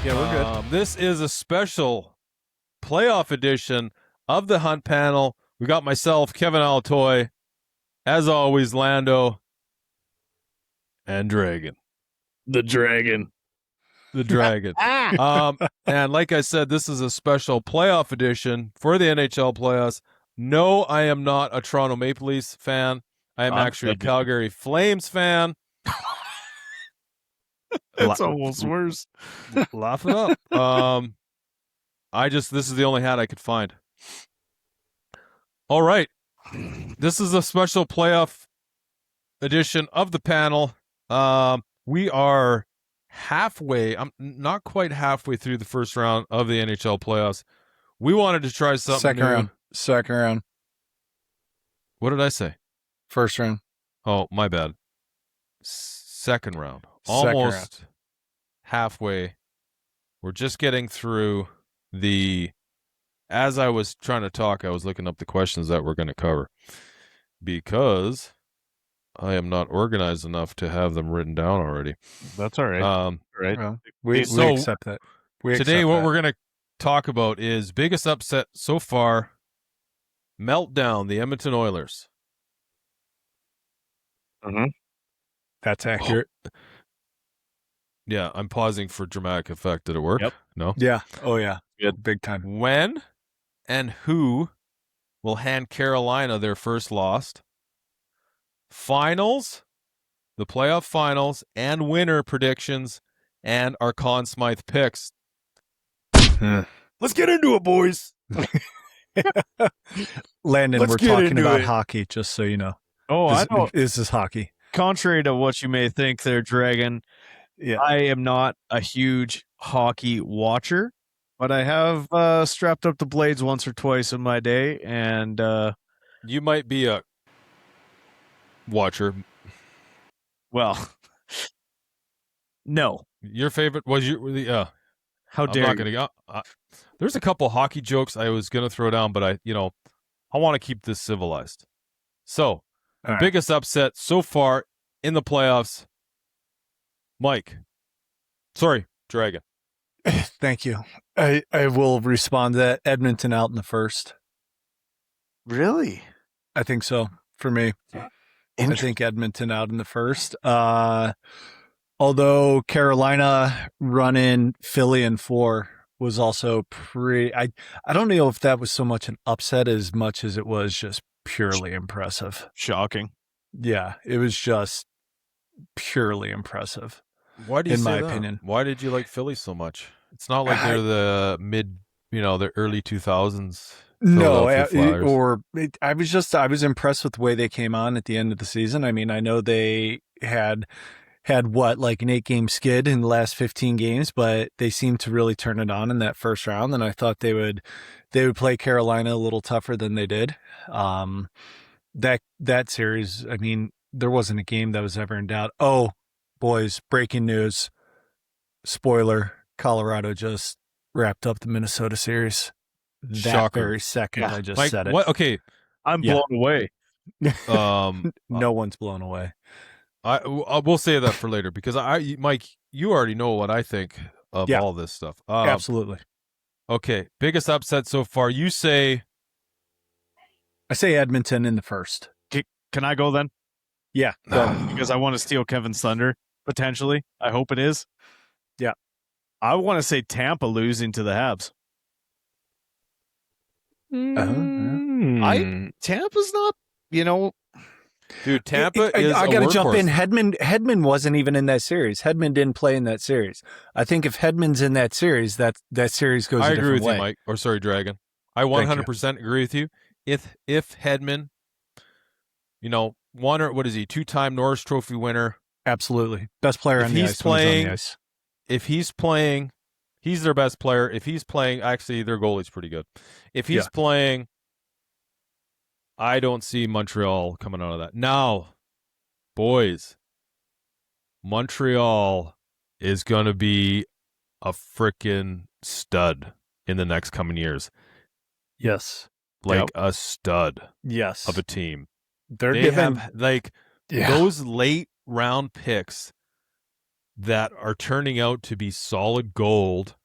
Yeah, we're good. This is a special playoff edition of the Hunt Panel. We got myself, Kevin Altoy, as always, Lando, and Dragon. The Dragon. The Dragon. And like I said, this is a special playoff edition for the NHL playoffs. No, I am not a Toronto Maple Leafs fan. I am actually a Calgary Flames fan. That's almost worse. Laugh it up. This is the only hat I could find. All right. This is a special playoff edition of the panel. We are I'm not quite halfway through the first round of the NHL playoffs. We wanted to try something new. Second round. What did I say? First round. Oh, my bad. Second round. Second Almost round. Halfway. We're just getting through as I was trying to talk, I was looking up the questions that we're going to cover because I am not organized enough to have them written down already. That's all right. Right. Well, we accept that. Today, what we're going to talk about is biggest upset so far, Meltdown, the Edmonton Oilers. Mm-hmm. That's accurate. Yeah, I'm pausing for dramatic effect. Did it work? Yep. No? Yeah. Oh, yeah. Good. Big time. When and who will hand Carolina their first loss? Finals, the playoff finals, and winner predictions, and our Conn Smythe picks. Let's get into it, boys. Landon, we're talking about hockey, just so you know. Oh, I know. This is hockey. Contrary to what you may think there, Dragon, I am not a huge hockey watcher, but I have strapped up the blades once or twice in my day, and you might be a watcher. Well, no. Your favorite was How dare I'm not you? There's a couple hockey jokes I was going to throw down, but I want to keep this civilized. So, biggest upset so far in the playoffs, Dragon. Thank you. I will respond to that. Edmonton out in the first. Really? I think so, for me. I think Edmonton out in the first. Although Carolina running Philly in 4 was also pretty. I don't know if that was so much an upset as much as it was just purely impressive. Shocking. Yeah, it was just purely impressive. Why do you in say my that? opinion? Why did you like Philly so much? It's not like they're the the early 2000s. No, I was impressed with the way they came on at the end of the season. I mean, I know they had what, like an 8-game skid in the last 15 games, but they seemed to really turn it on in that first round. And I thought they would play Carolina a little tougher than they did. That series, I mean, there wasn't a game that was ever in doubt. Oh, boys, breaking news. Spoiler, Colorado just wrapped up the Minnesota series. That Shocker. Very second I just said it. What? Okay. I'm blown away. No one's blown away. I will say that for later because Mike, you already know what I think of all this stuff. Absolutely. Okay, biggest upset so far. You say? I say Edmonton in the first. Can I go then? Yeah, because I want to steal Kevin's thunder potentially. I hope it is. Yeah, I want to say Tampa losing to the Habs. Tampa's not, Dude, Tampa is. I got to jump in. Hedman wasn't even in that series. Hedman didn't play in that series. I think if Hedman's in that series, that series goes. I a agree with way. you, Mike. Or sorry, Dragon. I 100% agree with you. If Hedman, what is he? 2-time Norris Trophy winner. Absolutely, best player on the ice. Playing, on the ice. If he's playing, he's their best player. If he's playing, actually, their goalie's pretty good. If he's playing, I don't see Montreal coming out of that. Now, boys, Montreal is going to be a freaking stud in the next coming years. Yes. A stud. Yes. Of a team. They have those late round picks that are turning out to be solid gold.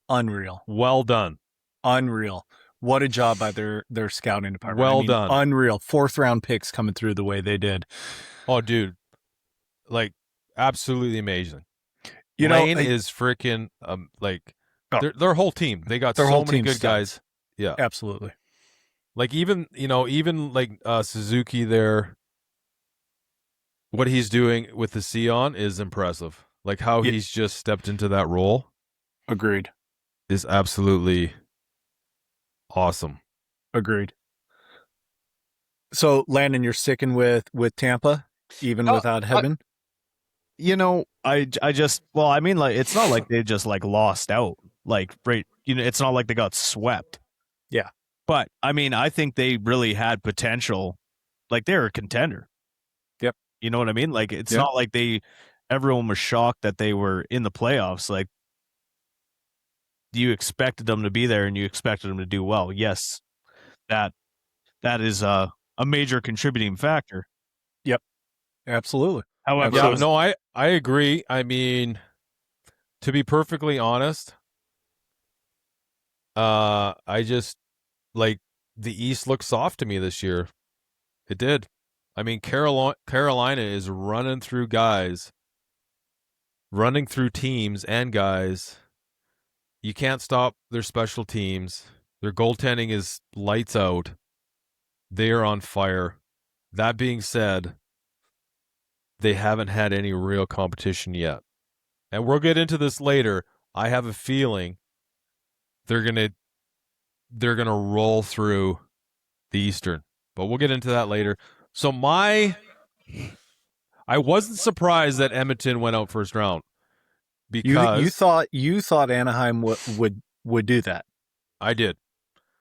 Unreal. Well done. Unreal. What a job by their scouting department. Well done. Unreal. 4th round picks coming through the way they did. Oh, dude. Like, absolutely amazing. You Lane know, is freaking, their whole team. They got so many good guys. Yeah. Absolutely. Like, even Suzuki there, what he's doing with the Sion is impressive. Like, how he's just stepped into that role. Agreed. Is absolutely awesome. Agreed. So, Landon, you're sticking with Tampa, even without Hedman? It's not like they just like lost out. Like, right, it's not like they got swept. Yeah. But I think they really had potential. Like, they're a contender. Yep. You know what I mean? Like, it's not like everyone was shocked that they were in the playoffs. Like, you expected them to be there and you expected them to do well. Yes, that is a major contributing factor. Yep, absolutely. However, I agree. I mean, to be perfectly honest, I just like the East looked soft to me this year. It did. I mean, Carolina is running through teams and guys. You can't stop their special teams. Their goaltending is lights out. They are on fire. That being said, they haven't had any real competition yet. And we'll get into this later. I have a feeling they're gonna roll through the Eastern. But we'll get into that later. So I wasn't surprised that Edmonton went out first round. Because you thought Anaheim would do that. I did.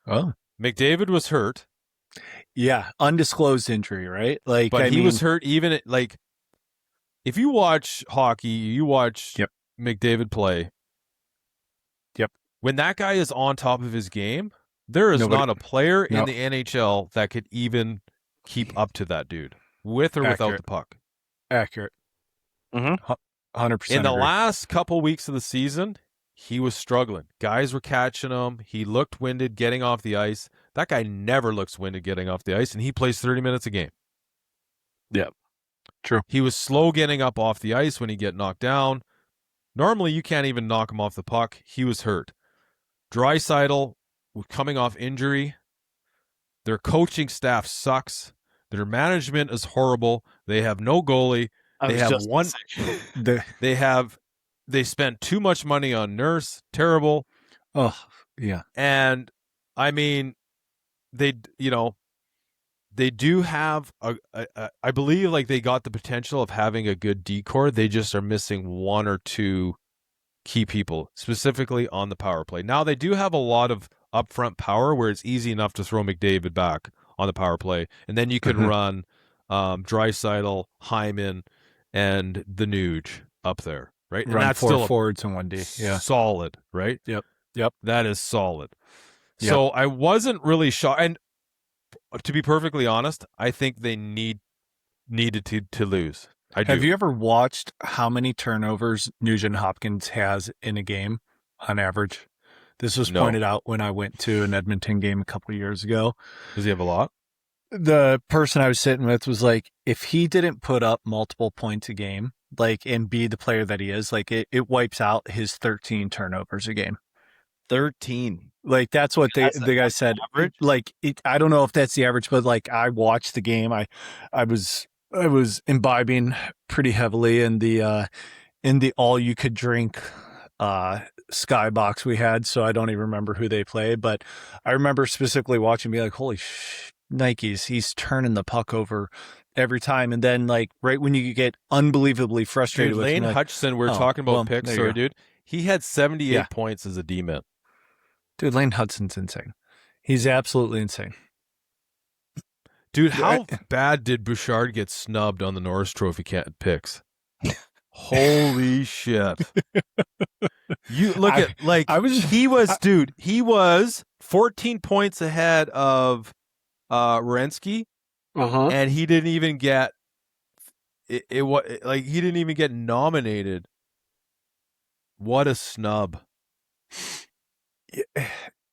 Oh. McDavid was hurt. Yeah, undisclosed injury, right? Like, but he was hurt even like if you watch hockey, you watch McDavid play. Yep. When that guy is on top of his game, there is not a player in the NHL that could even keep up to that dude, with or without the puck. Accurate. 100%. In the last couple weeks of the season, he was struggling. Guys were catching him. He looked winded getting off the ice. That guy never looks winded getting off the ice, and he plays 30 minutes a game. Yeah, true. He was slow getting up off the ice when he get knocked down. Normally, you can't even knock him off the puck. He was hurt. Draisaitl coming off injury. Their coaching staff sucks. Their management is horrible. They have no goalie. They spent too much money on Nurse. Terrible. Oh, yeah. And I mean, they do have I believe like they got the potential of having a good decor. They just are missing one or two key people, specifically on the power play. Now they do have a lot of upfront power where it's easy enough to throw McDavid back on the power play, and then you can run Draisaitl, Hyman, and the Nuge up there, right? Run and that's 4 still forwards and 1D. Yeah, solid, right? Yep. That is solid. Yep. So I wasn't really shocked, and to be perfectly honest, I think they needed to lose. Have you ever watched how many turnovers Nugent Hopkins has in a game on average? This was pointed out when I went to an Edmonton game a couple of years ago. Does he have a lot? The person I was sitting with was like, if he didn't put up multiple points a game, like, and be the player that he is, like, it wipes out his 13 turnovers a game. 13. Like, that's what the guy said. Average? Like, I don't know if that's the average, but like, I watched the game. I was imbibing pretty heavily in the all you could drink skybox we had, so I don't even remember who they played, but I remember specifically watching, be like, holy Nikes, he's turning the puck over every time. And then, like, right when you get unbelievably frustrated with Lane Hutchinson, we're talking about picks. Sorry, dude. He had 78 points as a D-man. Dude, Lane Hutson's insane. He's absolutely insane. Dude, how bad did Bouchard get snubbed on the Norris Trophy picks? Holy shit. You look he was 14 points ahead of Werenski, and he didn't even get it was like he didn't even get nominated. What a snub.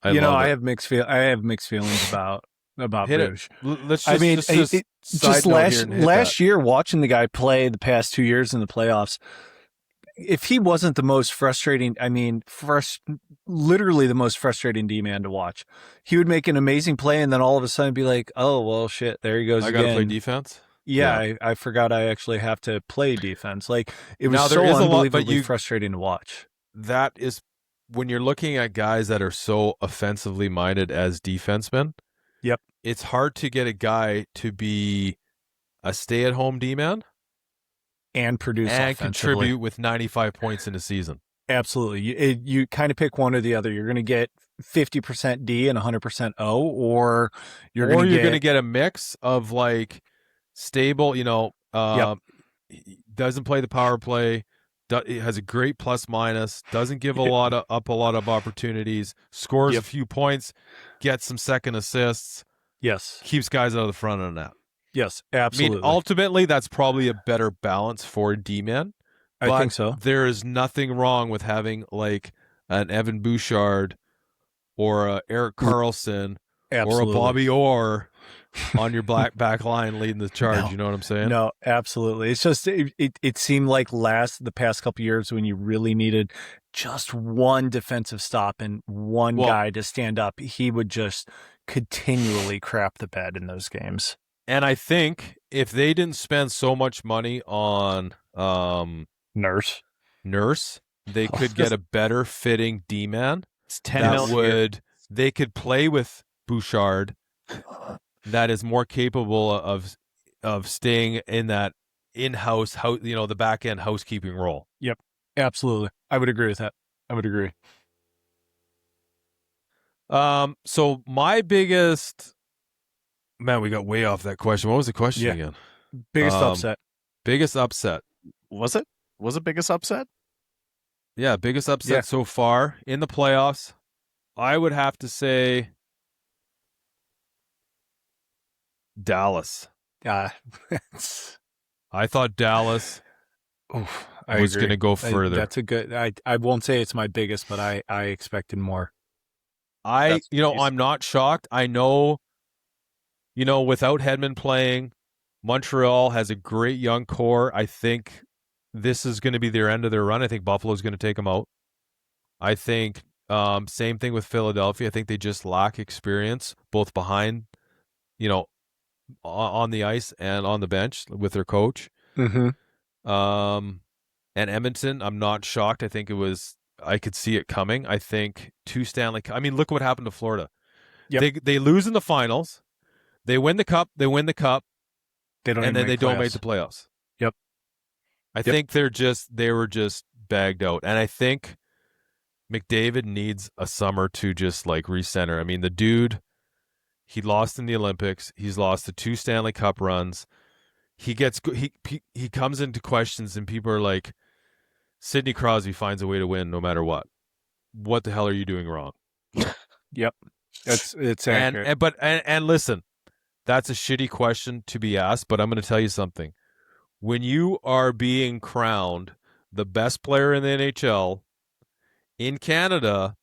I have mixed feelings about Rouge. Let's just last year watching the guy play the past 2 years in the playoffs, if he wasn't the most frustrating, literally the most frustrating D-man to watch, he would make an amazing play and then all of a sudden be like, oh, well, shit, there he goes again. I got to play defense? Yeah. I forgot I actually have to play defense. Like, it was so unbelievably frustrating to watch. That is, when you're looking at guys that are so offensively minded as defensemen, yep, it's hard to get a guy to be a stay-at-home D-man and produce and contribute with 95 points in a season. Absolutely. You kind of pick one or the other. You're going to get 50% D and 100% O, or you're going to get a mix of like stable, doesn't play the power play, has a great plus minus, doesn't give a lot of opportunities, scores a few points, gets some second assists. Yes. Keeps guys out of the front of the net. Yes, absolutely. I mean, ultimately, that's probably a better balance for D-men. I think so. There is nothing wrong with having like an Evan Bouchard or a Erik Karlsson or a Bobby Orr on your back line leading the charge. No, you know what I'm saying? No, absolutely. It's just it seemed like the past couple of years when you really needed just one defensive stop and one guy to stand up, he would just continually crap the bed in those games. And I think if they didn't spend so much money on Nurse, they could get a better fitting D-man. It's $10 million. They could play with Bouchard that is more capable of staying in that in-house, the back-end housekeeping role. Yep, absolutely. I would agree with that. I would agree. So my biggest... Man, we got way off that question. What was the question again? Biggest upset. Biggest upset. Was it? Was it biggest upset? Yeah, biggest upset so far in the playoffs. I would have to say Dallas. I thought Dallas was going to go further. That's a good... I won't say it's my biggest, but I expected more. I'm not shocked. I know... without Hedman playing, Montreal has a great young core. I think this is going to be their end of their run. I think Buffalo's going to take them out. I think same thing with Philadelphia. I think they just lack experience, both behind, on the ice and on the bench with their coach. Mm-hmm. And Edmonton, I'm not shocked. I think I could see it coming. I think 2 Stanley Cup. I mean, look what happened to Florida. Yep. They lose in the finals. They win the cup. They don't make the playoffs. Yep. I think they were just bagged out. And I think McDavid needs a summer to just like recenter. I mean, the dude, he lost in the Olympics. He's lost the 2 Stanley Cup runs. He comes into questions and people are like, Sidney Crosby finds a way to win no matter what. What the hell are you doing wrong? Yep. It's accurate. And listen, that's a shitty question to be asked, but I'm going to tell you something. When you are being crowned the best player in the NHL in Canada,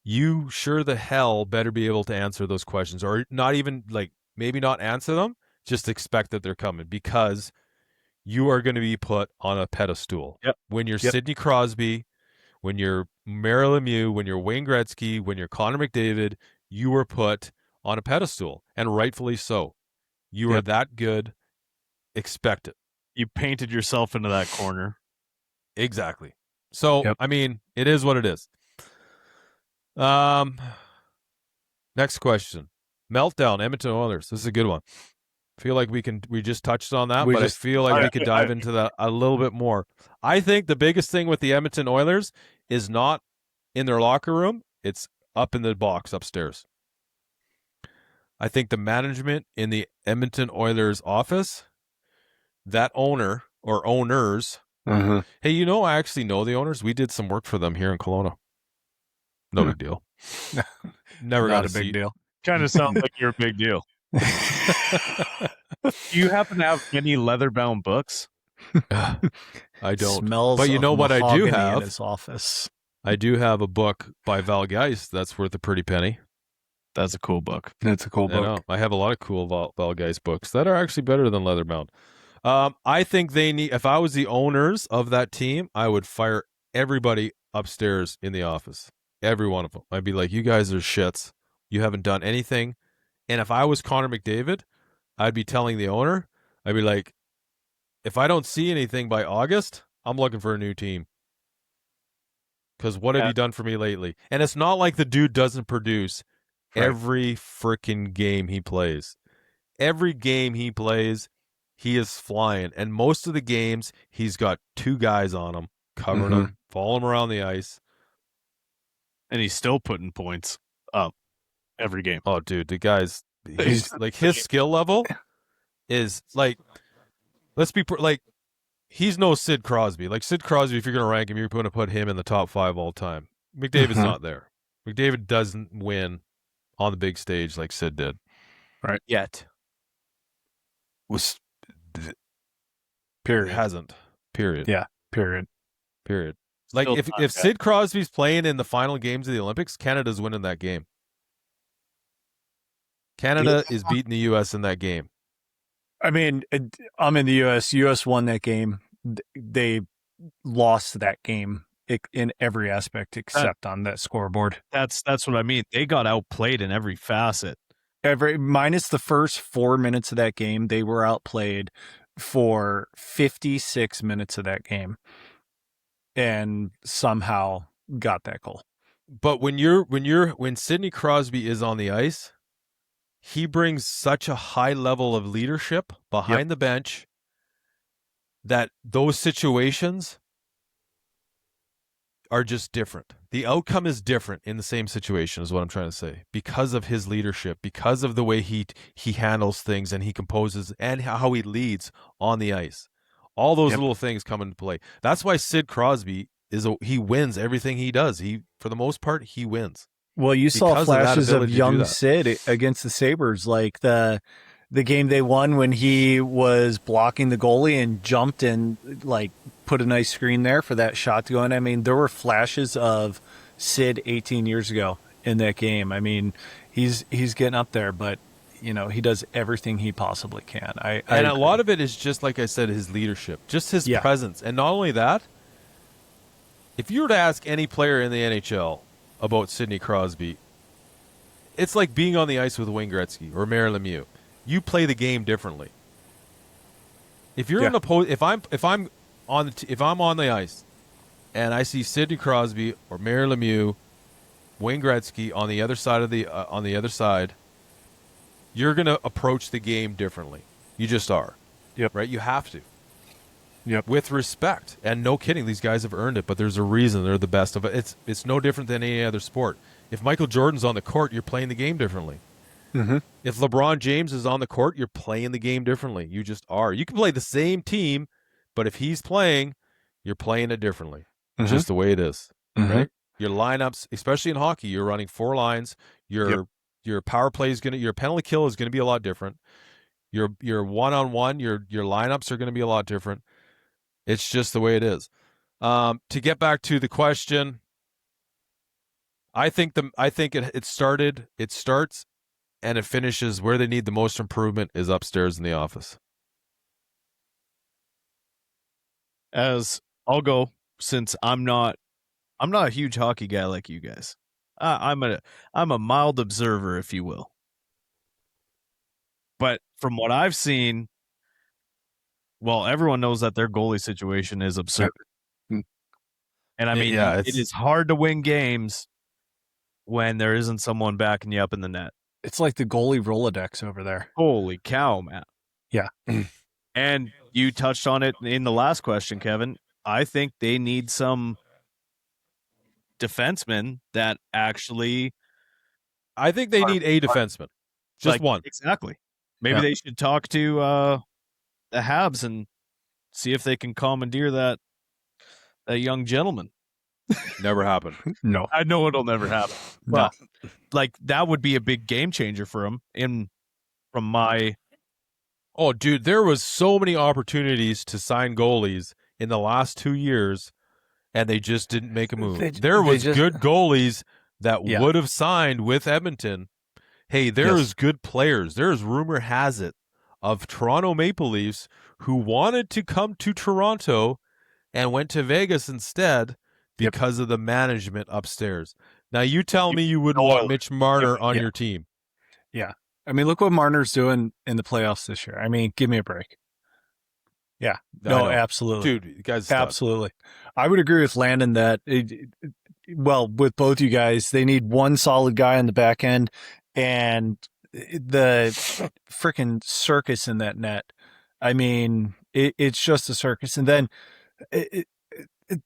you sure the hell better be able to answer those questions, or not even maybe not answer them, just expect that they're coming, because you are going to be put on a pedestal. Yep. When you're Sidney Crosby, when you're Mario Lemieux, when you're Wayne Gretzky, when you're Connor McDavid, you were put on a pedestal, and rightfully so. You are that good. Expect it. You painted yourself into that corner. Exactly. So, I mean, it is what it is. Next question. Meltdown, Edmonton Oilers. This is a good one. I feel like we just touched on that, I feel like we could dive into that a little bit more. I think the biggest thing with the Edmonton Oilers is not in their locker room. It's up in the box upstairs. I think the management in the Edmonton Oilers office, that owner or owners, hey, I actually know the owners. We did some work for them here in Kelowna. No big deal. Never got a big deal. Kind of sounds like you're a big deal. Do you happen to have any leather-bound books? I don't. Smells but you know what I do mahogany have? in his office. I do have a book by Val Geist that's worth a pretty penny. That's a cool book. That's a cool book. I know. I have a lot of cool Val Geist books that are actually better than Leatherbound. I think they need. If I was the owners of that team, I would fire everybody upstairs in the office. Every one of them. I'd be like, you guys are shits. You haven't done anything. And if I was Connor McDavid, I'd be telling the owner, I'd be like, if I don't see anything by August, I'm looking for a new team. Because what have you done for me lately? And it's not like the dude doesn't produce every freaking game he plays. Every game he plays, he is flying. And most of the games, he's got 2 guys on him, covering him, following him around the ice. And he's still putting points up every game. Oh, dude, the guy's like his skill level is like, let's be like, he's no Sid Crosby. Like Sid Crosby, if you're going to rank him, you're going to put him in the top 5 all time. McDavid's not there. McDavid doesn't win on the big stage like Sid did. Right. Yet. Period. Hasn't. Period. Yeah. Period. Like if Sid Crosby's playing in the final games of the Olympics, Canada's winning that game. Canada is beating the U.S. in that game. I mean, I'm in the U.S. U.S. won that game. They lost that game in every aspect except on that scoreboard. That's what I mean. They got outplayed in every facet. Minus the first 4 minutes of that game, they were outplayed for 56 minutes of that game, and somehow got that goal. But when Sidney Crosby is on the ice, he brings such a high level of leadership behind the bench that those situations are just different. The outcome is different in the same situation is what I'm trying to say, because of his leadership, because of the way he handles things and he composes and how he leads on the ice. All those little things come into play. That's why Sid Crosby he wins everything he does. For the most part, he wins. Well, you saw flashes of young Sid against the Sabres, like the game they won when he was blocking the goalie and jumped and like put a nice screen there for that shot to go in. I mean, there were flashes of Sid 18 years ago in that game. I mean, he's getting up there, but you know, he does everything he possibly can. A lot of it is just like I said, his leadership, just his presence, and not only that. If you were to ask any player in the NHL about Sidney Crosby, it's like being on the ice with Wayne Gretzky or Mario Lemieux. You play the game differently. If you're if I'm on the ice and I see Sidney Crosby or Mario Lemieux, Wayne Gretzky on the other side, you're going to approach the game differently. You just are. Yep. Right? You have to. Yep. With respect. And no kidding, these guys have earned it, but there's a reason they're the best of it. It's no different than any other sport. If Michael Jordan's on the court, you're playing the game differently. Mm-hmm. If LeBron James is on the court, you're playing the game differently. You just are. You can play the same team, but if he's playing, you're playing it differently. Mm-hmm. Just the way it is. Mm-hmm. Right? Your lineups, especially in hockey, you're running 4 lines. Your power play is your penalty kill is going to be a lot different. Your one-on-one, your lineups are going to be a lot different. It's just the way it is. To get back to the question, I think it starts and it finishes where they need the most improvement is upstairs in the office. As I'll go, since I'm not a huge hockey guy like you guys. I'm a mild observer, if you will. But from what I've seen, well, everyone knows that their goalie situation is absurd. And I mean, it is hard to win games when there isn't someone backing you up in the net. It's like the goalie Rolodex over there. Holy cow, man. Yeah. And you touched on it in the last question, Kevin. I think they need some defensemen that actually... I think they need a defenseman. Just one. Exactly. Maybe they should talk to the Habs and see if they can commandeer that young gentleman. Never happened. No. I know it'll never happen. No. But like that would be a big game changer for him from my Oh, dude, there was so many opportunities to sign goalies in the last 2 years, and they just didn't make a move. There was good goalies that would have signed with Edmonton. Hey, there's good players. There's rumor has it of Toronto Maple Leafs who wanted to come to Toronto and went to Vegas instead because of the management upstairs. Now, you tell me you wouldn't want Mitch Marner on your team. Yeah. I mean, look what Marner's doing in the playoffs this year. I mean, give me a break. Yeah. No, absolutely. Dude, you guys, absolutely. I would agree with Landon that, with both you guys, they need one solid guy on the back end, and the freaking circus in that net. I mean, it's just a circus. And then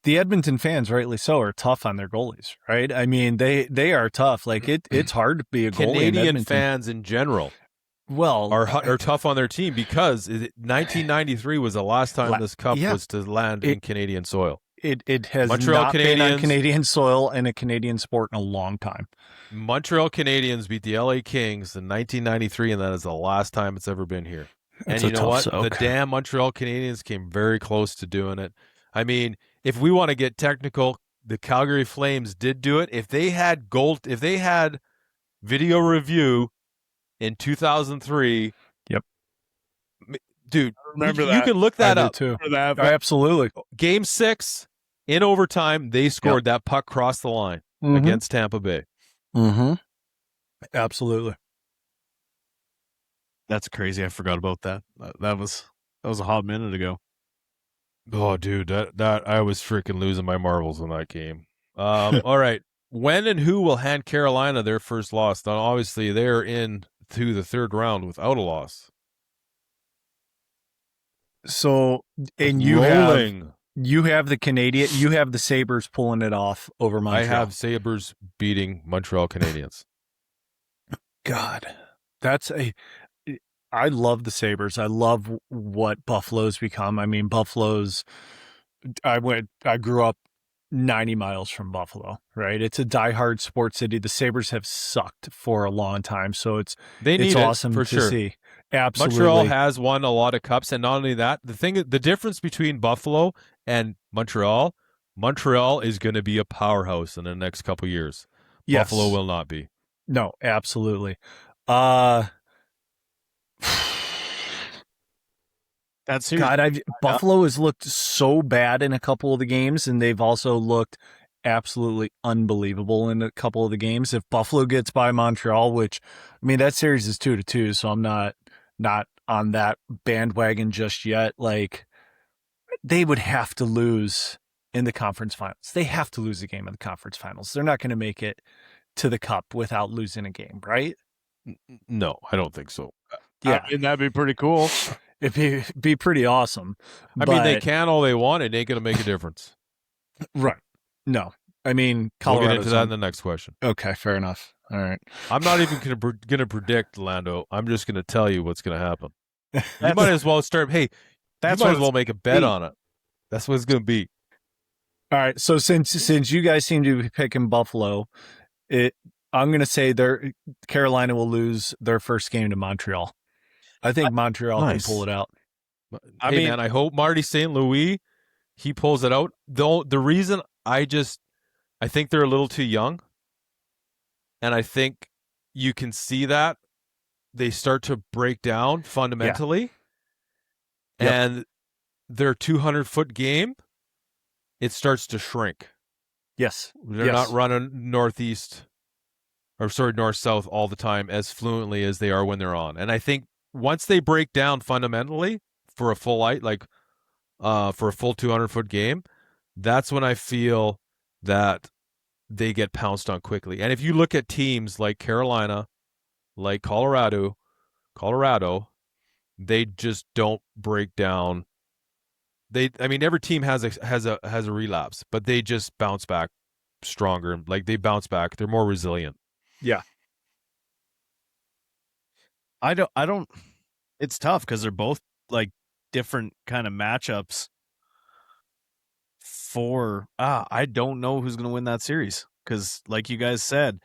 the Edmonton fans, rightly so, are tough on their goalies, right? I mean, they are tough. Like it's hard to be a goalie. Canadian fans in general, are tough on their team because 1993 was the last time this cup was to land in Canadian soil. It has not been on Canadian soil in a Canadian sport in a long time. Montreal Canadiens beat the LA Kings in 1993, and that is the last time it's ever been here. And you know what? The damn Montreal Canadiens came very close to doing it. I mean, if we want to get technical, the Calgary Flames did do it. If they had video review in 2003, dude, remember that. You can look that up. Too. Absolutely. Game 6 in overtime, they scored that puck crossed the line against Tampa Bay. Mm-hmm. Absolutely. That's crazy. I forgot about that. That was a hot minute ago. Oh, dude, that I was freaking losing my marbles in that game. All right. When and who will hand Carolina their first loss? Now, obviously, they're in to the third round without a loss. So, and you have the Canadian, you have the Sabres pulling it off over Montreal. I have Sabres beating Montreal Canadiens. God, I love the Sabres. I love what Buffalo's become. I mean, I grew up 90 miles from Buffalo, right? It's a diehard sports city. The Sabres have sucked for a long time, so it's awesome to see. Absolutely. Montreal has won a lot of cups, and not only that, the difference between Buffalo and Montreal is going to be a powerhouse in the next couple of years. Yes. Buffalo will not be. No, absolutely. That's Buffalo has looked so bad in a couple of the games, and they've also looked absolutely unbelievable in a couple of the games. If Buffalo gets by Montreal, which, I mean, that series is 2-2, so I'm not on that bandwagon just yet. Like, they would have to lose in the conference finals. They have to lose a game in the conference finals. They're not going to make it to the cup without losing a game, right? No, I don't think so. Yeah, I mean, that'd be pretty cool. It'd be pretty awesome. I mean, they can all they want. It ain't going to make a difference. Right. No. I mean, Colorado's we'll get into that in the next question. Okay, fair enough. All right. I'm not even going to predict, Lando. I'm just going to tell you what's going to happen. You might as well start. Hey, you might as well make a bet on it. That's what it's going to be. All right. So since you guys seem to be picking Buffalo, I'm going to say Carolina will lose their first game to Montreal. I think Montreal can pull it out. I mean, man, I hope Marty St. Louis, he pulls it out. Though the reason I think they're a little too young, and I think you can see that they start to break down fundamentally, and their 200-foot game, it starts to shrink. Yes, they're not running north-south all the time as fluently as they are when they're on, and I think. Once they break down fundamentally for a full light, for a full 200-foot game, that's when I feel that they get pounced on quickly. And if you look at teams like Carolina, like Colorado, they just don't break down. Every team has a relapse, but they just bounce back stronger. Like they bounce back, they're more resilient. Yeah. I don't. It's tough because they're both like different kind of matchups. I don't know who's going to win that series because, like you guys said,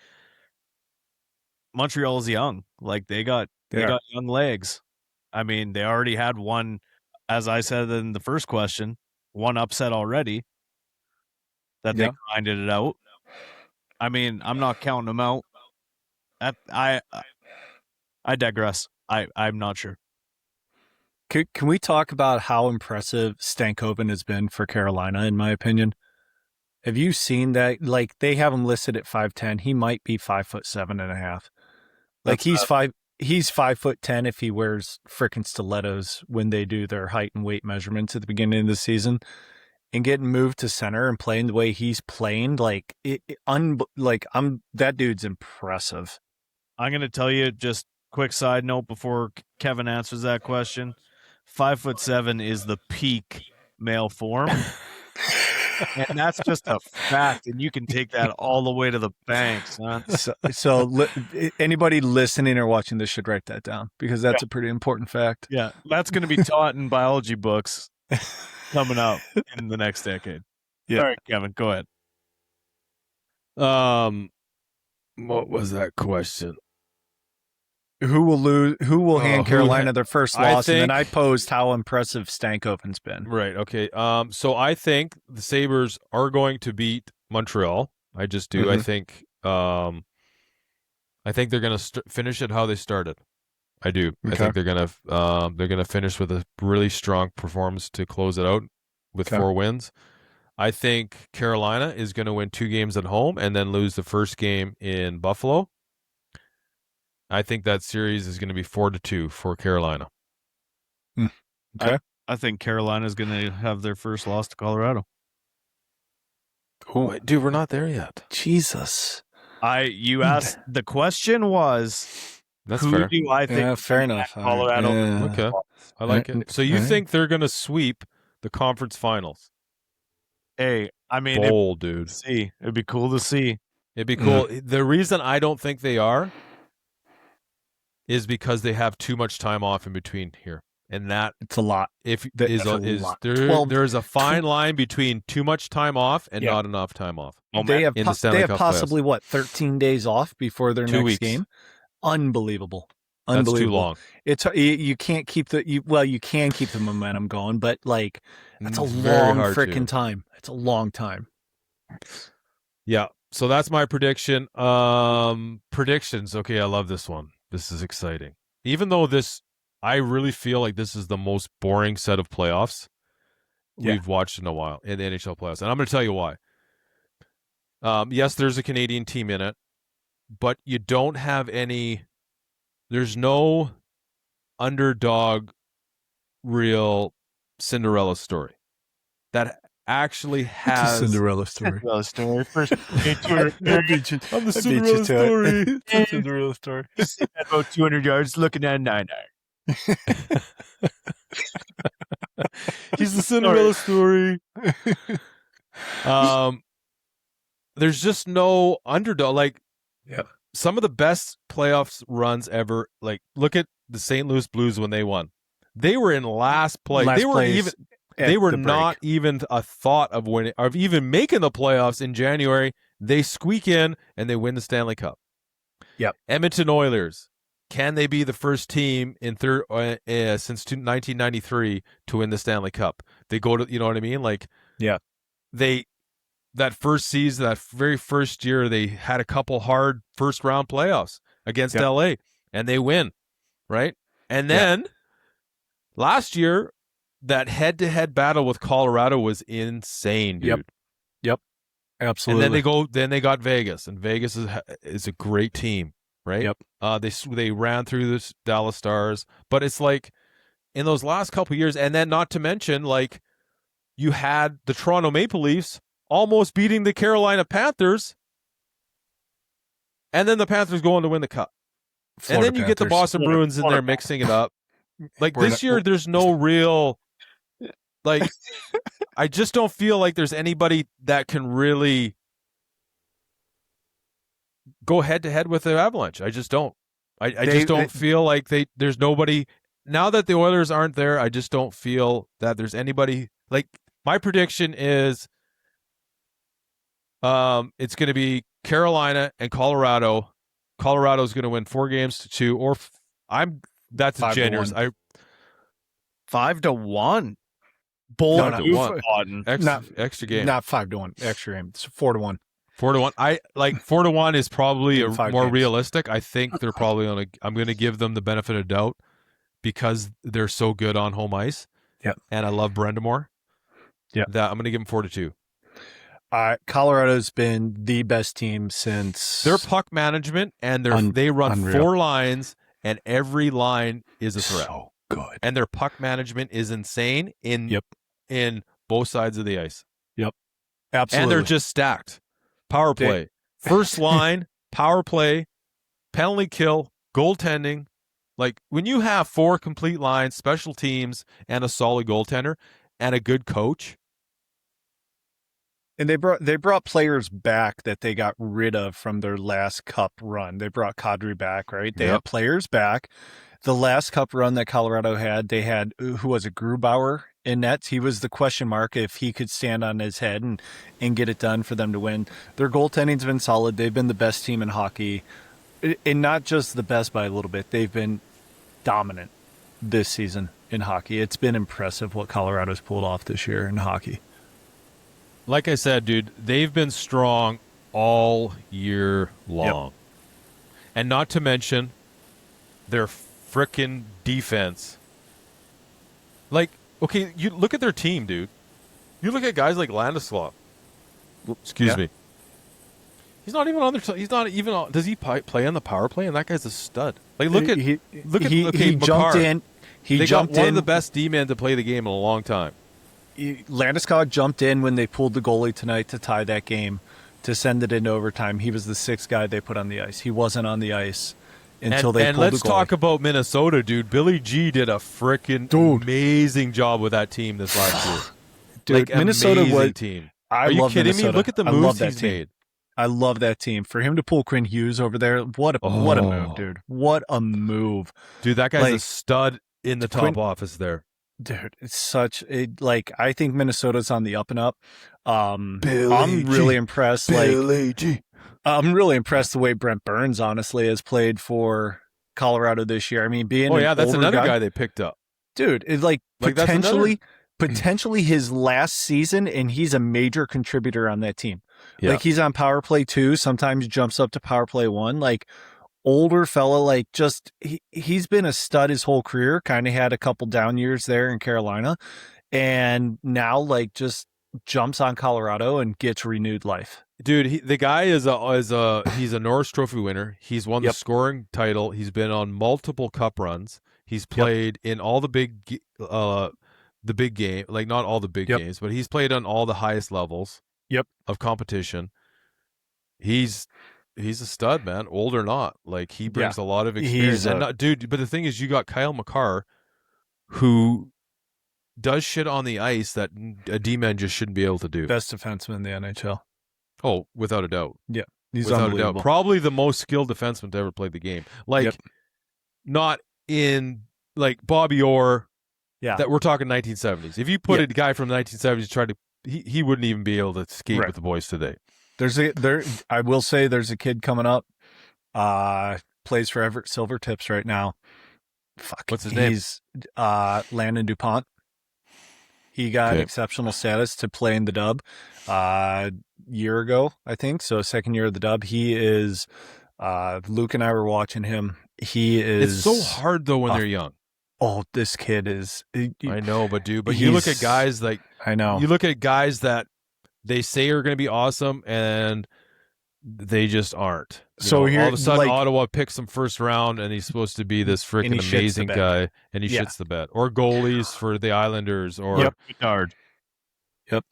Montreal is young. Like they got young legs. I mean, they already had one, as I said in the first question, one upset already that they grinded it out. I mean, I'm not counting them out. I digress. I'm not sure. Can we talk about how impressive Stankoven has been for Carolina, in my opinion? Have you seen that? Like, they have him listed at 5'10". He might be 5'7.5". Like, he's 5'10" if he wears frickin' stilettos when they do their height and weight measurements at the beginning of the season. And getting moved to center and playing the way he's playing, that dude's impressive. I'm gonna tell you, just quick side note before Kevin answers that question. 5'7" is the peak male form. And that's just a fact, and you can take that all the way to the bank, son. So anybody listening or watching this should write that down, because that's a pretty important fact. Yeah, that's going to be taught in biology books coming up in the next decade. Yeah. All right, Kevin, go ahead. What was that question? Who will lose? Who will hand Carolina their first loss? And then I posed how impressive Stankoven's been. Right. Okay. So I think the Sabres are going to beat Montreal. I just do. Mm-hmm. I think they're going to finish it how they started. I do. Okay. I think they're going to finish with a really strong performance to close it out with 4 wins. I think Carolina is going to win 2 games at home and then lose the first game in Buffalo. I think that series is going to be 4-2 for Carolina. Okay. I think Carolina is going to have their first loss to Colorado. Oh, wait, dude, we're not there yet. Jesus. You asked, the question was, that's who fair. do I think? Yeah, fair enough. Colorado. Okay. I like it. So you think they're going to sweep the conference finals? Hey, I mean, bold, dude. It'd be cool to see. It'd be cool. The reason I don't think they are is because they have too much time off in between here, and that it's a lot. There's a fine line between too much time off and not enough time off. They have possibly 13 days off before their next game. Unbelievable. That's too long. It's you can't keep you can keep the momentum going, but like that's a long freaking time. It's a long time. Yeah. So that's my prediction. Predictions. Okay, I love this one. This is exciting. Even though I really feel like this is the most boring set of playoffs we've watched in a while in the NHL playoffs. And I'm going to tell you why. Yes, there's a Canadian team in it, but you don't have there's no underdog real Cinderella story that actually has Cinderella story. First, I'm the Cinderella story. Cinderella story. About 200 yards, looking at 9 iron. He's the Cinderella story. There's just no underdog. Like, some of the best playoffs runs ever. Like, look at the St. Louis Blues when they won. They were in last place. They were not even a thought of winning, of even making the playoffs in January. They squeak in and they win the Stanley Cup. Yep. Edmonton Oilers. Can they be the first team in since 1993 to win the Stanley Cup? They go to, you know what I mean? Like, that first season, that very first year, they had a couple hard first round playoffs against LA and they win, right? And then last year, that head-to-head battle with Colorado was insane, dude. Yep. Absolutely. And then they got Vegas, and Vegas is a great team, right? Yep. They ran through the Dallas Stars, but it's like in those last couple of years, and then not to mention, like, you had the Toronto Maple Leafs almost beating the Carolina Panthers, and then the Panthers go on to win the Cup. Florida and then you get the Boston Bruins in there mixing it up. Like, this year, there's no real... Like, I just don't feel like there's anybody that can really go head-to-head with the Avalanche. I just don't. I just don't feel like there's nobody. Now that the Oilers aren't there, I just don't feel that there's anybody. Like, my prediction is it's going to be Carolina and Colorado. Colorado's going to win 4-2, or that's generous. 5-1. Extra game. Not 5-1. Extra game. It's 4-1. 4-1. 4-1 is probably more games. Realistic. I think they're probably I'm going to give them the benefit of doubt because they're so good on home ice. Yep. And I love Brendamore. Yeah. That I'm going to give them 4-2. Colorado's been the best team since their puck management, and they run unreal. 4 lines, and every line is a threat. So good. And their puck management is insane in both sides of the ice. Yep. Absolutely. And they're just stacked. Power play. First line, power play, penalty kill, goaltending. Like when you have 4 complete lines, special teams, and a solid goaltender and a good coach. And they brought players back that they got rid of from their last cup run. They brought Kadri back, right? They had players back. The last cup run that Colorado had, they had, who was it, Grubauer in nets. He was the question mark if he could stand on his head and get it done for them to win. Their goaltending's been solid. They've been the best team in hockey. And not just the best by a little bit. They've been dominant this season in hockey. It's been impressive what Colorado's pulled off this year in hockey. Like I said, dude, they've been strong all year long. Yep. And not to mention their frickin' defense. Like, okay, you look at their team, dude. You look at guys like Landeskog. Excuse me. He's not even on their. He's not even on. Does he play on the power play? And that guy's a stud. Like, look at he Makar. jumped in. They got one of the best D-men to play the game in a long time. Landeskog jumped in when they pulled the goalie tonight to tie that game, to send it into overtime. He was the 6th guy they put on the ice. He wasn't on the ice until they pulled the goalie. And let's talk about Minnesota, dude. Billy G did a freaking amazing job with that team this last year. Dude, like, Minnesota was team. Are you kidding me? Look at the moves he's made. I love that team. For him to pull Quinn Hughes over there, what a move, dude. What a move. Dude, that guy's a stud in the top office there. Dude, it's I think Minnesota's on the up and up. I'm really impressed. I'm really impressed the way Brent Burns, honestly, has played for Colorado this year. I mean, that's another guy they picked up. Dude, it's potentially his last season, and he's a major contributor on that team. Yeah. Like, he's on power play 2, sometimes jumps up to power play 1. Like, older fella, like, just he's been a stud his whole career. Kind of had a couple down years there in Carolina, and now like just jumps on Colorado and gets renewed life. Dude, the guy is he's a Norris Trophy winner. He's won the scoring title. He's been on multiple cup runs. He's played in all the big game, like not all the big games, but he's played on all the highest levels of competition. He's a stud, man, old or not. Like, he brings a lot of experience. But the thing is, you got Kyle Makar, who does shit on the ice that a D-man just shouldn't be able to do. Best defenseman in the NHL. Oh, without a doubt. Yeah, he's without unbelievable. a doubt. Probably the most skilled defenseman to ever play the game. Like, not in, like, Bobby Orr, that we're talking 1970s. If you put a guy from the 1970s, he wouldn't even be able to skate with the boys today. I will say there's a kid coming up, plays for Everett Silvertips right now. What's his name? He's Landon DuPont. He got exceptional status to play in the Dub year ago, I think. So 2nd year of the Dub. He is Luke and I were watching him. He is. It's so hard though when they're young. Oh, this kid is. I know, but you look at guys like I know. You look at guys that they say are going to be awesome, and they just aren't. All of a sudden, Ottawa picks him first round, and he's supposed to be this freaking amazing guy, and he shits the bed. Or goalies for the Islanders, or Bedard. Yep.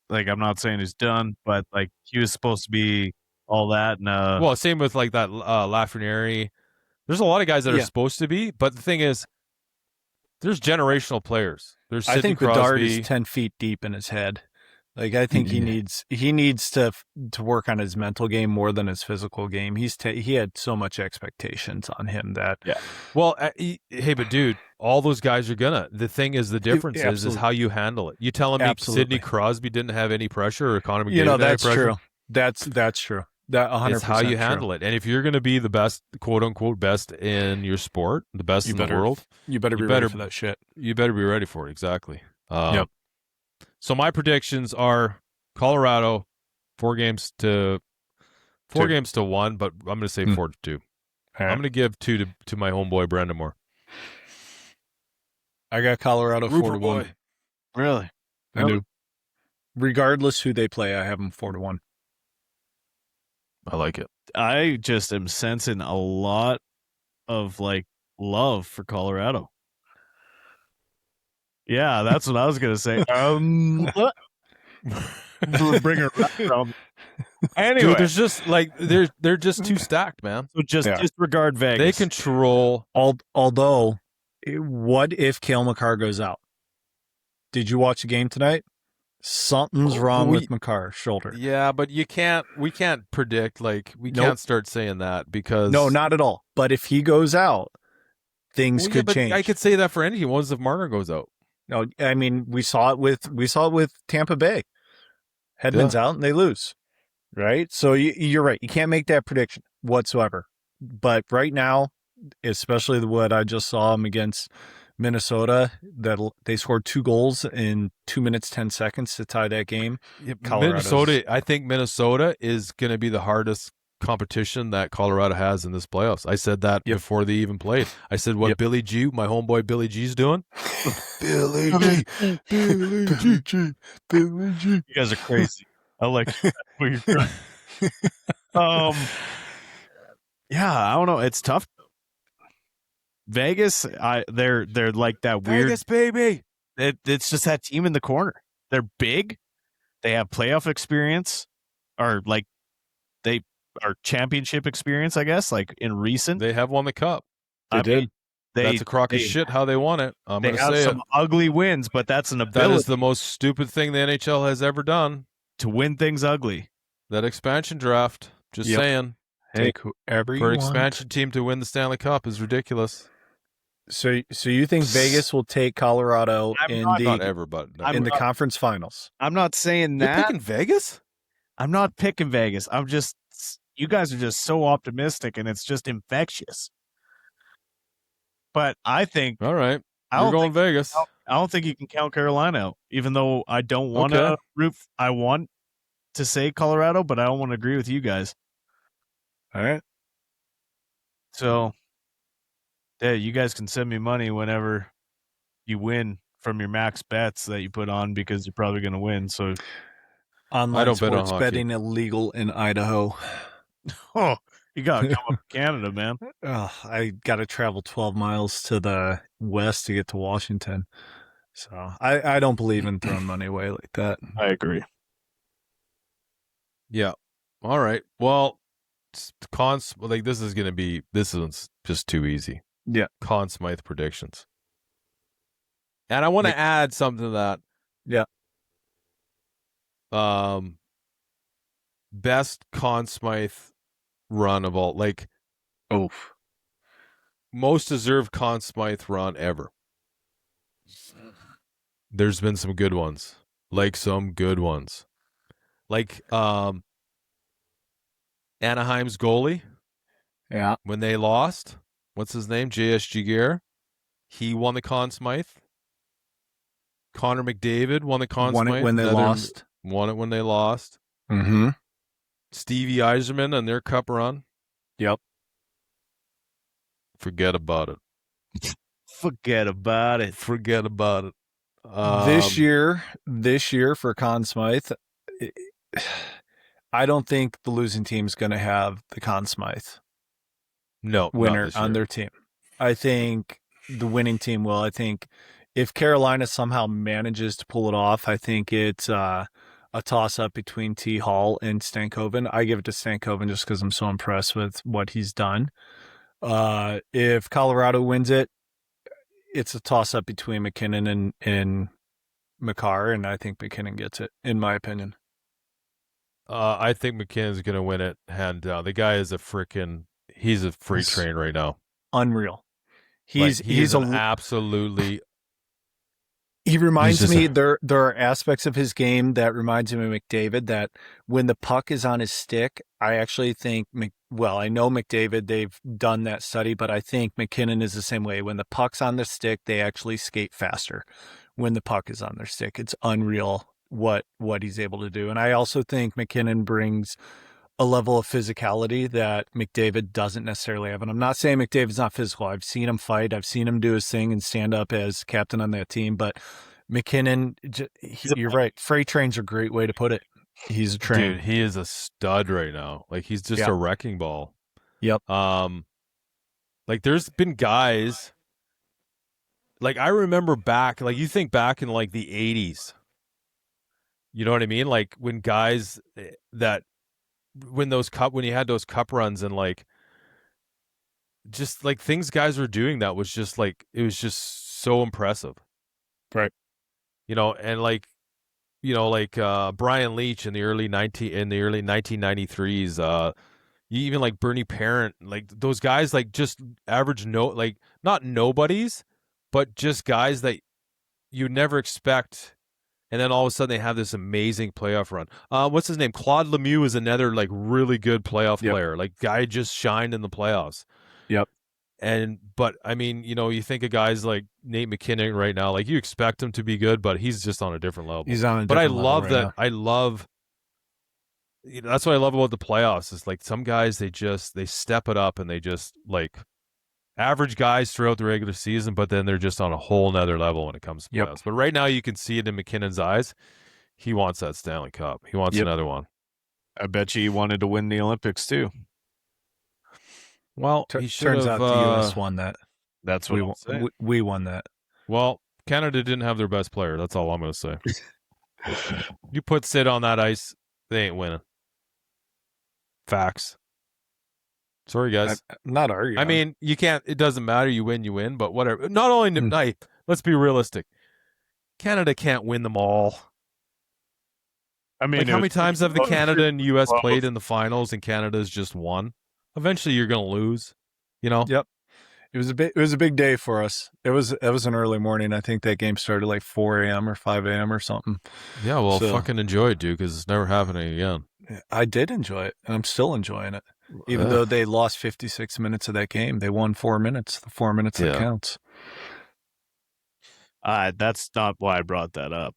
Like, I'm not saying he's done, but like, he was supposed to be all that. And well, same with like that Lafreniere. There's a lot of guys that are supposed to be, but the thing is, there's generational players. I think Bedard is 10 feet deep in his head. Like, I think he needs to work on his mental game more than his physical game. He had so much expectations on him that Well, hey, but dude, all those guys are gonna. The thing is, the difference is how you handle it. You telling me Sidney Crosby didn't have any pressure, or Connor McDavid? That's true. That's true. That 100%. It's how you handle it. And if you're going to be the best, quote unquote, best in your sport, the best in the world, you better be ready for that shit. You better be ready for it. Exactly. Yep. So my predictions are Colorado 4 games to 1, but I'm going to say 4-2. Right. I'm going to give 2 to my homeboy Brandon Moore. I got Colorado 4-1. Really? I do. Regardless who they play, I have them 4-1. I like it. I just am sensing a lot of love for Colorado. Yeah, that's what I was gonna say. Bring her around. Anyway, dude, there's just they're just too stacked, man. So just disregard Vegas. They control. Although, what if Cale Makar goes out? Did you watch the game tonight? Something's wrong with Makar's shoulder. Yeah, but we can't predict. We can't start saying that because no, not at all. But if he goes out, things could change. I could say that for anything. What if Marner goes out? No, I mean we saw it with Tampa Bay. Hedman's out and they lose, right? So you're right. You can't make that prediction whatsoever. But right now, especially what I just saw him against Minnesota, that they scored 2 goals in 2 minutes 10 seconds to tie that game. I think Minnesota is going to be the hardest competition that Colorado has in this playoffs. I said that before they even played. I said what Billy G, my homeboy Billy G's doing. Billy G. You guys are crazy. I like where you're from. Yeah, I don't know. It's tough. Vegas, they're like that weird Vegas, baby. It's just that team in the corner. They're big. They have playoff experience, or they are championship experience, I guess. In recent, they have won the cup. They did. That's a crock of shit how they won it. I'm going to say some ugly wins, but that's an ability. That is the most stupid thing the NHL has ever done, to win things ugly. That expansion draft. Just saying. Hey, for an expansion team to win the Stanley Cup is ridiculous. So you think Vegas will take Colorado in the conference finals? I'm not saying that. You're picking Vegas? I'm not picking Vegas. You guys are just so optimistic, and it's just infectious. But I think, all right, you're going Vegas. I don't think you can count Carolina out, even though I don't want to I want to say Colorado, but I don't want to agree with you guys. All right. So, yeah, you guys can send me money whenever you win from your max bets that you put on, because you're probably going to win. So, online sports betting illegal in Idaho. Oh, you got to come up to Canada, man. I got to travel 12 miles to the west to get to Washington. So I don't believe in throwing money away like that. I agree. Yeah. All right. Well, this one's just too easy. Yeah. Conn Smythe predictions. And I want to add something to that. Yeah. Best Conn Smythe run of all, most deserved Conn Smythe run ever. There's been some good ones. Anaheim's goalie. Yeah. When they lost, what's his name? J.S. Giguere. He won the Conn Smythe. Connor McDavid won the Conn Smythe. Won it when they lost. Won it when they lost. Mm-hmm. Stevie Yzerman and their cup run. Yep. Forget about it. Forget about it. Forget about it. This year for Conn Smythe, I don't think the losing team's going to have the Conn Smythe winner on their team. I think the winning team will. I think if Carolina somehow manages to pull it off, I think it's a toss-up between T. Hall and Stankoven. I give it to Stankoven just because I'm so impressed with what he's done. If Colorado wins it, it's a toss-up between McKinnon and Makar, and I think McKinnon gets it, in my opinion. I think McKinnon's going to win it, hand down. The guy is he's a freight train right now. Unreal. He's absolutely He reminds me, there are aspects of his game that reminds me of McDavid, that when the puck is on his stick, I actually think, I know McDavid, they've done that study, but I think McKinnon is the same way. When the puck's on the stick, they actually skate faster when the puck is on their stick. It's unreal what he's able to do. And I also think McKinnon brings a level of physicality that McDavid doesn't necessarily have. And I'm not saying McDavid's not physical. I've seen him fight. I've seen him do his thing and stand up as captain on that team. But McKinnon, you're right. Freight train's a great way to put it. He's a train. Dude, he is a stud right now. Like, he's just a wrecking ball. Yep. Like, there's been guys, like, I remember back, like, you think back in, like, the 80s. You know what I mean? Like, when guys that, when you had those cup runs and, like, just, like, things guys were doing that was just, like, it was just so impressive. Right. You know, and, like, you know, like Brian Leach in the early 1993s, even like Bernie Parent, like those guys, like just average, like not nobodies, but just guys that you never expect. And then all of a sudden they have this amazing playoff run. What's his name? Claude Lemieux is another like really good playoff player. Like, guy just shined in the playoffs. Yep. But I mean, you know, you think of guys like Nate McKinnon right now, like you expect him to be good, but he's just on a different level. He's on a different level. But I love that. I love, you know, that's what I love about the playoffs is like some guys, they step it up and they just like average guys throughout the regular season, but then they're just on a whole nother level when it comes to playoffs. But right now you can see it in McKinnon's eyes. He wants that Stanley Cup. He wants another one. I bet you he wanted to win the Olympics too. Well, turns out the U.S. won that. That's what we won that. Well, Canada didn't have their best player. That's all I'm going to say. You put Sid on that ice, they ain't winning. Facts. Sorry, guys. I'm not arguing. I mean, you can't. It doesn't matter. You win. But whatever. Not only let's be realistic. Canada can't win them all. I mean, like, how many times have the Canada and U.S. played in the finals, and Canada's just won? Eventually, you're going to lose. You know. Yep. It was a big day for us. It was an early morning. I think that game started like 4 a.m. or 5 a.m. or something. Yeah, well, fucking enjoy it, dude, because it's never happening again. I did enjoy it, and I'm still enjoying it. Even though they lost 56 minutes of that game, they won 4 minutes. The 4 minutes that counts. That's not why I brought that up.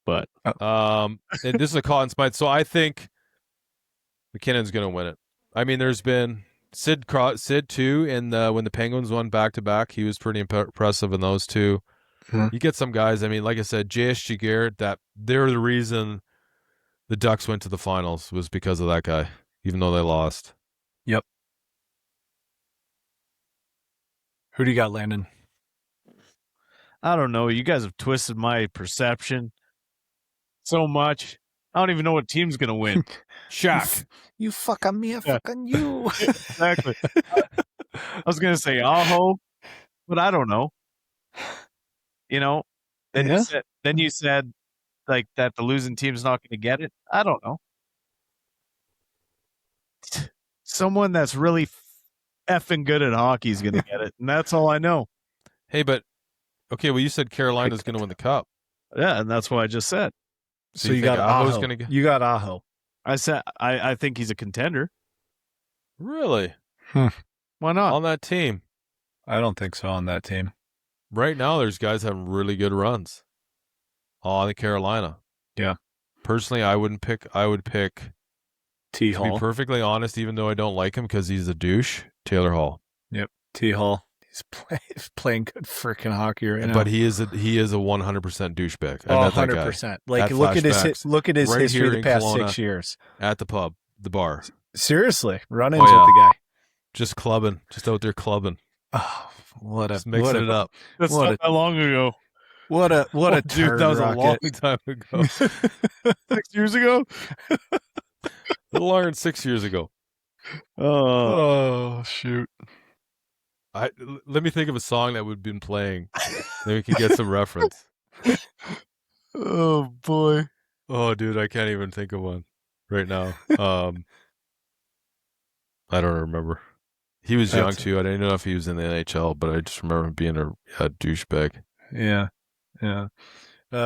But and this is a Conn Smythe, so I think McKinnon's going to win it. I mean, there's been Sid too, and when the Penguins won back-to-back, he was pretty impressive in those two. Mm-hmm. You get some guys, I mean, like I said, JSG Garrett, that they're the reason the Ducks went to the finals was because of that guy, even though they lost. Yep. Who do you got, Landon? I don't know. You guys have twisted my perception so much. I don't even know what team's going to win. Shaq. You fucking me, I fucking you. Exactly. I was going to say Aho, but I don't know. You know, then you said like that the losing team's not going to get it. I don't know. Someone that's really effing good at hockey is going to get it, and that's all I know. Hey, but okay, well, you said Carolina's going to win the cup. Yeah, and that's what I just said. So you got Aho. You got Aho. I said I think he's a contender. Really? Why not? On that team? I don't think so on that team. Right now, there's guys having really good runs. On the Carolina. Yeah. Personally, I would pick T. Hall. To be perfectly honest, even though I don't like him because he's a douche, Taylor Hall. Yep. T. Hall. He's playing good freaking hockey right now. But he is a 100% douchebag. 100%. Like look at his right history the past Kelowna, 6 years. At the pub, the bar. Seriously, run-ins with the guy. Just clubbing, just out there clubbing. Oh, just mixing it up. That's not that long ago. What a dude, that was a long time ago. 6 years ago? A little longer than 6 years ago. Oh shoot. Let me think of a song that we've been playing. Then we can get some reference. Oh boy. Oh dude, I can't even think of one right now. I don't remember. He was young too. I didn't know if he was in the NHL, but I just remember him being a douchebag. Yeah. Yeah.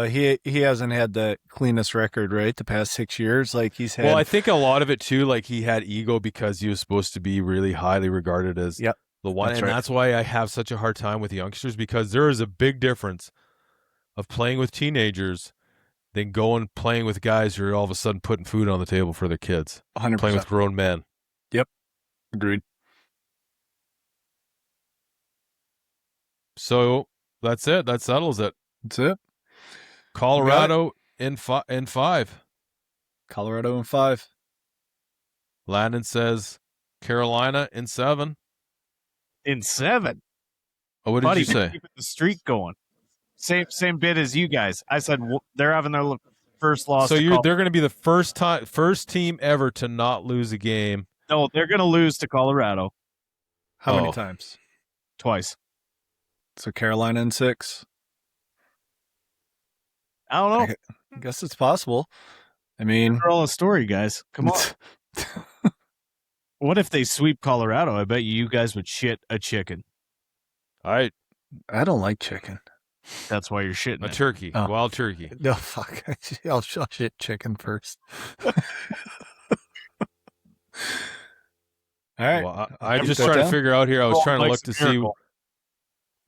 He hasn't had the cleanest record, right? The past 6 years, like he's had. Well, I think a lot of it too, like he had ego because he was supposed to be really highly regarded as the one, and that's why I have such a hard time with youngsters, because there is a big difference of playing with teenagers than going playing with guys who are all of a sudden putting food on the table for their kids. 100%. Playing with grown men. Yep. Agreed. So that's it. That settles it. That's it. Colorado in 5. Colorado in 5. Landon says Carolina in 7. In 7? Oh, what did you say? Keeping the streak going. Same bit as you guys. I said they're having their first loss. So they're going to be the first team ever to not lose a game. No, they're going to lose to Colorado. How many times? Twice. So Carolina in 6. I don't know. I guess it's possible. I mean, they're all a story, guys. Come on. What if they sweep Colorado? I bet you guys would shit a chicken. I don't like chicken. That's why you're shitting a turkey, wild turkey. No, fuck. I'll shit chicken first. All right. Well, I'm just trying to figure out here. I was trying to look to see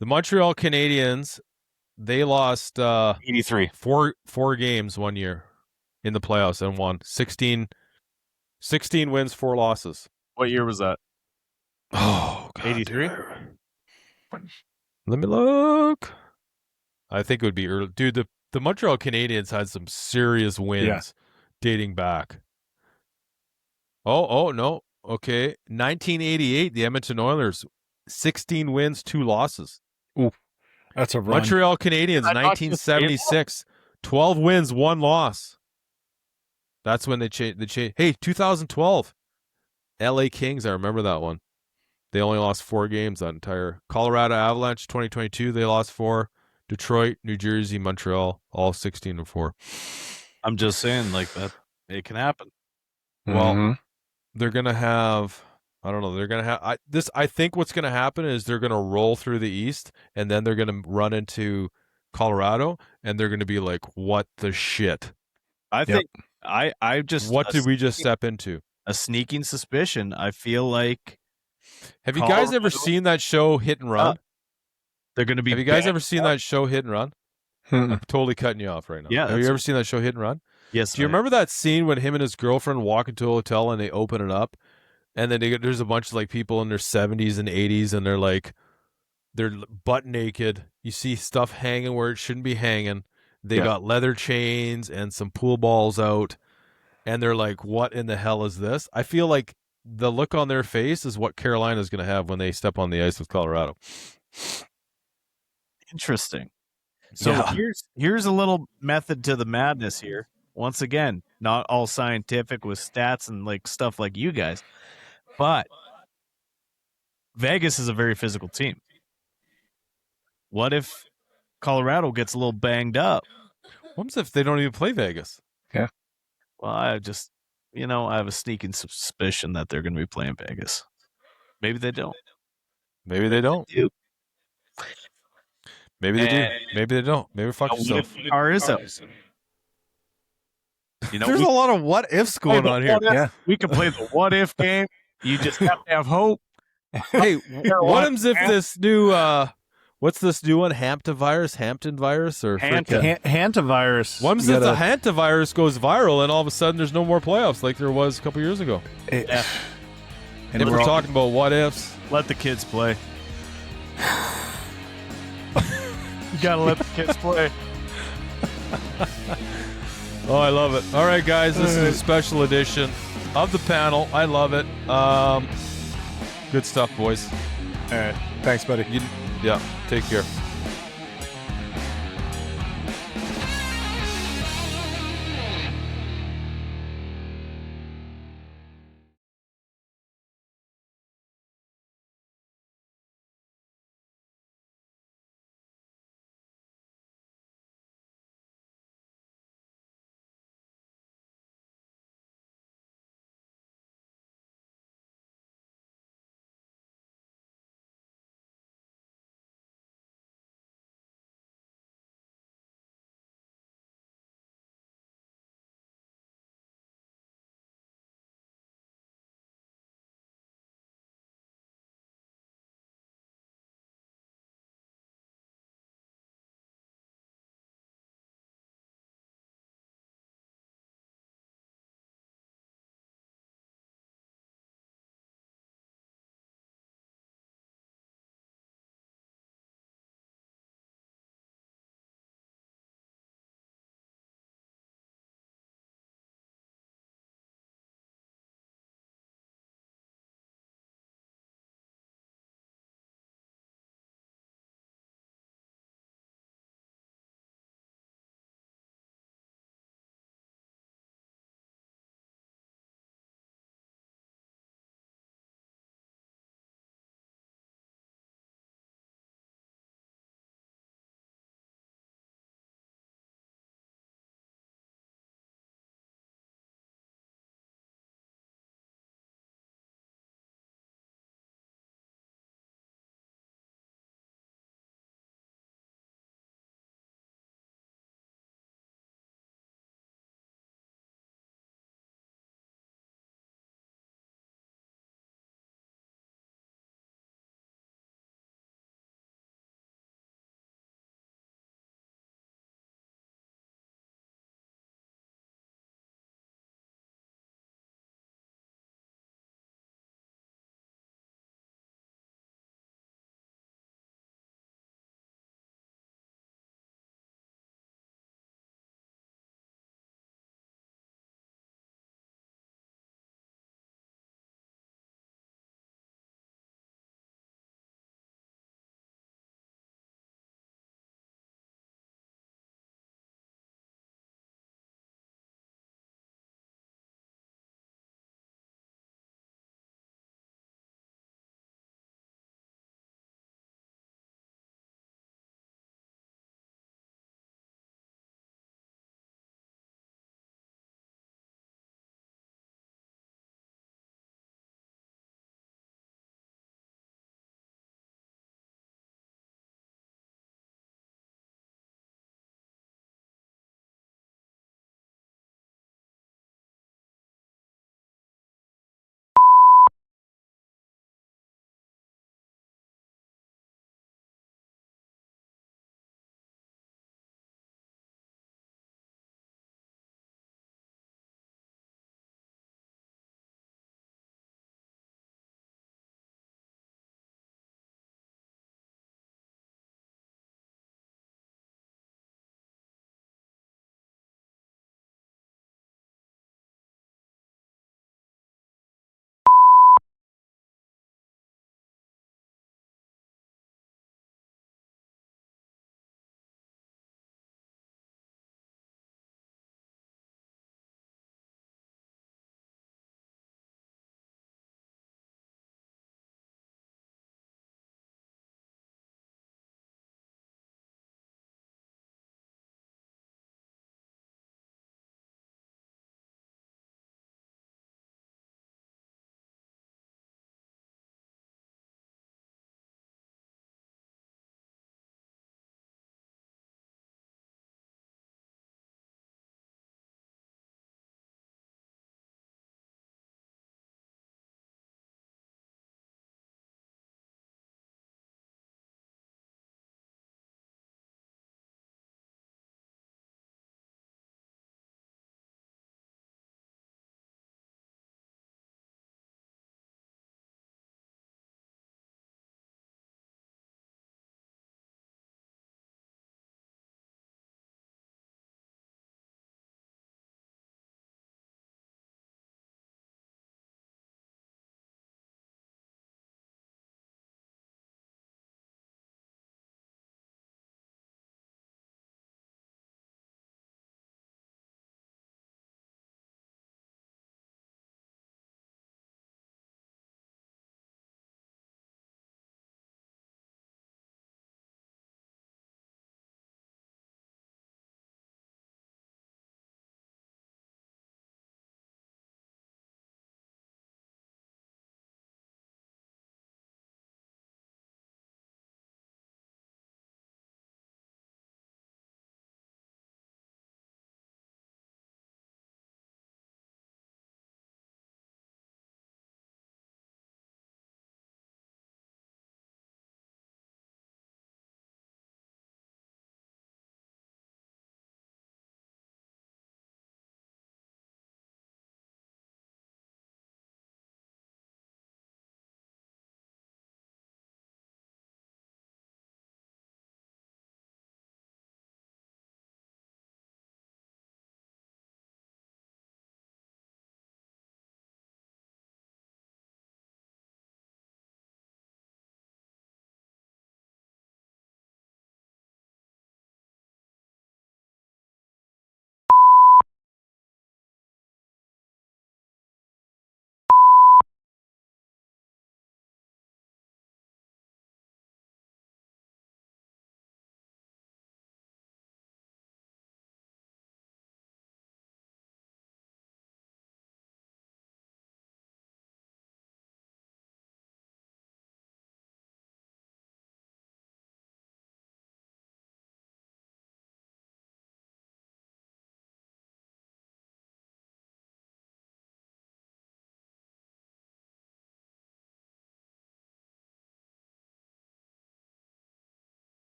the Montreal Canadiens. They lost 83 four games 1 year in the playoffs and won 16 wins, 4 losses. What year was that? Oh, God. 83? Let me look. I think it would be early. Dude, the Montreal Canadiens had some serious wins dating back. Oh, no. Okay. 1988, the Edmonton Oilers, 16 wins, 2 losses. Ooh, that's a run. Montreal Canadiens, 1976, 12 wins, 1 loss. That's when they changed. Hey, 2012, LA Kings, I remember that one. They only lost 4 games that entire. Colorado Avalanche, 2022, they lost 4. Detroit, New Jersey, Montreal, all 16-4. I'm just saying, like, that it can happen. Well, they're gonna have. I don't know. They're gonna have I think what's gonna happen is they're gonna roll through the East, and then they're gonna run into Colorado, and they're gonna be like, "What the shit?" I think I just. What did we just step into? A sneaking suspicion. I feel like. Have you guys ever seen that show Hit and Run? They're going to be. Have you guys ever seen that show Hit and Run? I'm totally cutting you off right now. Yeah. Have you ever seen that show Hit and Run? Yes. Do you remember that scene when him and his girlfriend walk into a hotel and they open it up, and then there's a bunch of like people in their 70s and 80s, and they're butt naked. You see stuff hanging where it shouldn't be hanging. They got leather chains and some pool balls out, and they're like, "What in the hell is this?" I feel like the look on their face is what Carolina's going to have when they step on the ice with Colorado. Interesting. So here's a little method to the madness here. Once again, not all scientific with stats and like stuff like you guys, but Vegas is a very physical team. What if Colorado gets a little banged up? What if they don't even play Vegas? Yeah. Well, I just, I have a sneaking suspicion that they're going to be playing Vegas. Maybe they don't. Maybe they don't. Maybe they do. Maybe they don't. Maybe fuck yourself. Car is up. There's a lot of what ifs going on here. Yeah. We can play the what if game. You just have to have hope. Hey, what if this new what's this new one? Hampton virus, or Hantavirus. What if the Hantavirus goes viral and all of a sudden there's no more playoffs like there was a couple years ago? Yeah. And we're talking about what ifs. Let the kids play. You gotta let the kids play. Oh, I love it. All right, guys, this is a special edition of the panel. I love it. Good stuff, boys. All right. Thanks, buddy. Yeah, take care.